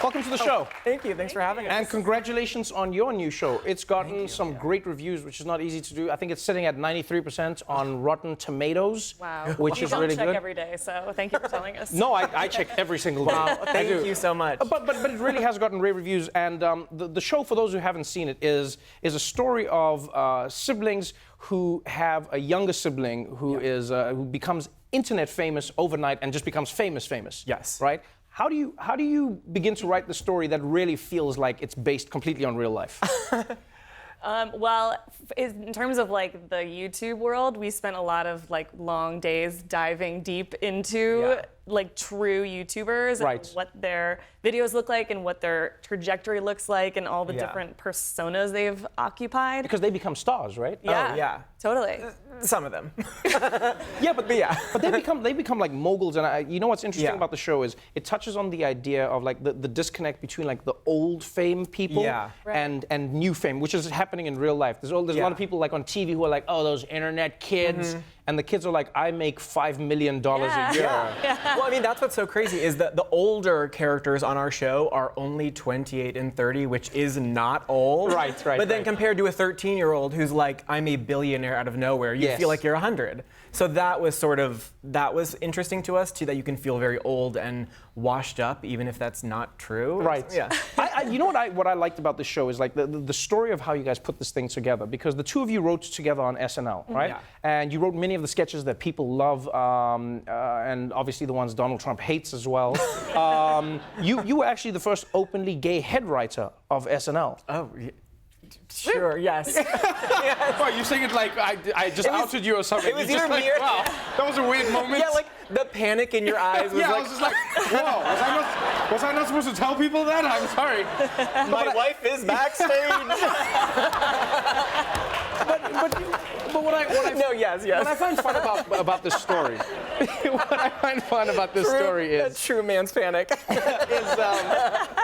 Welcome to the show. Thank you. Thanks for having us. And congratulations on your new show. It's gotten some great reviews, which is not easy to do. I think it's sitting at 93% on Rotten Tomatoes, Wow. which is really check good. every day, so thank you for telling us. No, I check every single day. Wow, thank you so much. But it really has gotten rave reviews, and the show, for those who haven't seen it, is a story of siblings who have a younger sibling who who becomes internet famous overnight and just becomes famous. Yes. Right? How do you begin to write the story that really feels like it's based completely on real life? Well, in terms of like the YouTube world, we spent a lot of like long days diving deep into like true YouTubers Right. and what their videos look like and what their trajectory looks like and all the different personas they've occupied. Because they become stars, right? Yeah, yeah. Totally. Some of them. Yeah, but yeah. But they become like moguls, and you know what's interesting Yeah. about the show is it touches on the idea of like the disconnect between like the old fame people Yeah. Right. and new fame, which is happening in real life. There's a lot of people like on TV who are like, oh, those internet kids, and the kids are like, I make $5 million a year. Well, I mean, that's what's so crazy is that the older characters on our show are only 28 and 30, which is not old. Right. But then right. compared to a 13-year-old who's like, I'm a billionaire out of nowhere, you Yes. feel like you're 100. So that was interesting to us too, that you can feel very old and washed up, even if that's not true. Right. Yeah. You know what I liked about this show is like the story of how you guys put this thing together, because the two of you wrote together on SNL, right? Yeah. And you wrote many of the sketches that people love, and obviously the ones Donald Trump hates as well. You were actually the first openly gay head writer of SNL. Oh, sure, yes. Well, you saying it like I just outed you or something. it was You're just either like, me or- wow, that was a weird moment. Yeah, like the panic in your eyes was yeah, I like, was just like, whoa, was I not supposed to tell people that? I'm sorry. my wife is backstage. But what I No, yes. What I find fun about this story, That's true man's panic.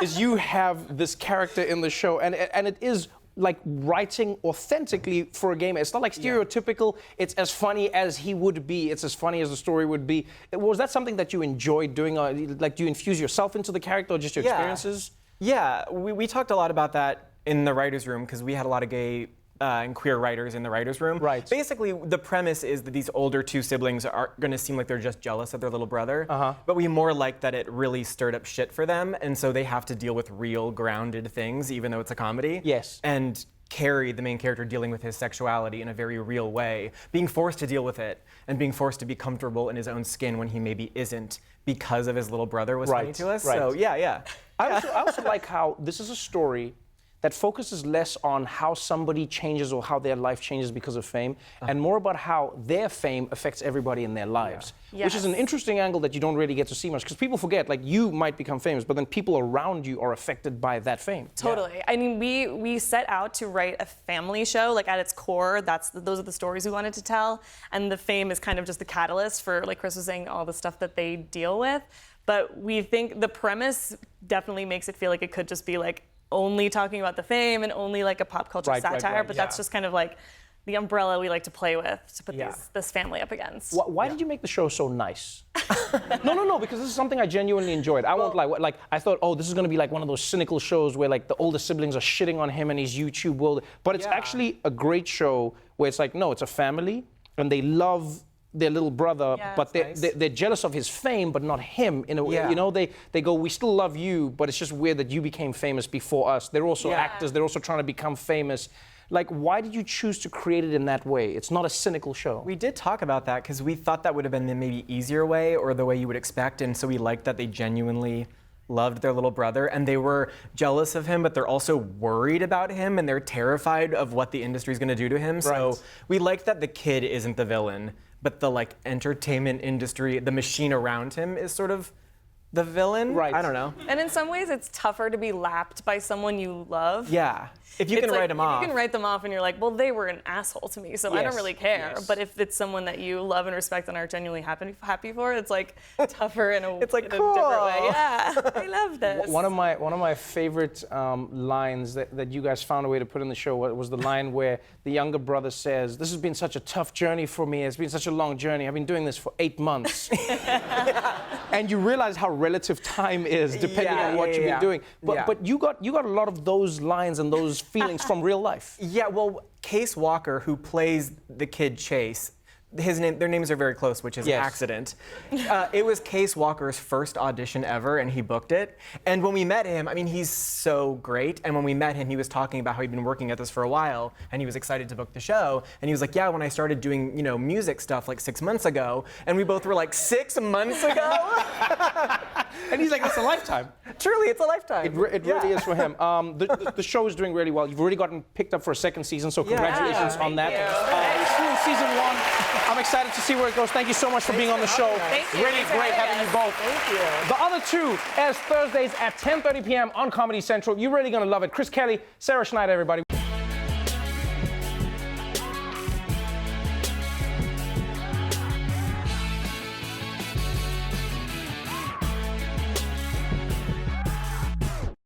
is you have this character in the show, and it is like writing authentically for a gamer. It's not like stereotypical. It's as funny as he would be. It's as funny as the story would be. Was that something that you enjoyed doing? Like, do you infuse yourself into the character, or just your experiences? Yeah, we talked a lot about that in the writer's room because we had a lot of gay and queer writers in the writer's room. Right. Basically, the premise is that these older two siblings are going to seem like they're just jealous of their little brother. But we more like that it really stirred up shit for them, and so they have to deal with real, grounded things, even though it's a comedy. Yes. And Carrie, the main character, dealing with his sexuality in a very real way, being forced to deal with it, and being forced to be comfortable in his own skin when he maybe isn't because of his little brother was funny to us. Right. So yeah. I also like how this is a story that focuses less on how somebody changes or how their life changes because of fame, and more about how their fame affects everybody in their lives. Which is an interesting angle that you don't really get to see much, because people forget, like, you might become famous, but then people around you are affected by that fame. Totally. I mean, we set out to write a family show. Like at its core, those are the stories we wanted to tell, and the fame is kind of just the catalyst for, like Chris was saying, all the stuff that they deal with. But we think the premise definitely makes it feel like it could just be like only talking about the fame and only like a pop culture satire, but that's just kind of like the umbrella we like to play with to put this family up against. Why did you make the show so nice? No, because this is something I genuinely enjoyed. I won't lie. Like, I thought, oh, this is going to be like one of those cynical shows where like the older siblings are shitting on him and his YouTube world. But it's actually a great show where it's like, no, it's a family and they love their little brother, but they're jealous of his fame, but not him in a way. You know, they go, we still love you, but it's just weird that you became famous before us. They're also actors. They're also trying to become famous. Like, why did you choose to create it in that way? It's not a cynical show. We did talk about that because we thought that would have been the maybe easier way or the way you would expect, and so we liked that they genuinely loved their little brother and they were jealous of him, but they're also worried about him and they're terrified of what the industry's going to do to him. So we liked that the kid isn't the villain, but the like entertainment industry, the machine around him is sort of the villain. Right. I don't know. And in some ways, it's tougher to be lapped by someone you love. Yeah. If you can write them off. You can write them off and you're like, well, they were an asshole to me, so I don't Yes, really care. yes. But if it's someone that you love and respect and are genuinely happy for, it's like tougher in a, It's like, in a different way. cool. Yeah, I love this. One of my favorite lines that you guys found a way to put in the show was the line where the younger brother says, "This has been such a tough journey for me. It's been such a long journey. I've been doing this for 8 months." And you realize how relative time is depending on what you've been doing. But you got a lot of those lines and those feelings from real life. Yeah, well, Case Walker, who plays the kid Chase, their names are very close, which is Yes. an accident. It was Case Walker's first audition ever, and he booked it. And when we met him, I mean, he's so great. And when we met him, he was talking about how he'd been working at this for a while, and he was excited to book the show. And he was like, "Yeah, when I started doing, music stuff like 6 months ago," and we both were like, 6 months ago? And he's like, "That's a lifetime." Truly, it's a lifetime. It really is for him. The show is doing really well. You've already gotten picked up for a second season, so congratulations on that. You're still in season 1. I'm excited to see where it goes. Thank you so much for being on the show. Thank you. Really Thanks for great having having you us. both. Thank you. The other two airs Thursdays at 10:30 p.m. on Comedy Central. You're really going to love it. Chris Kelly, Sarah Schneider, everybody.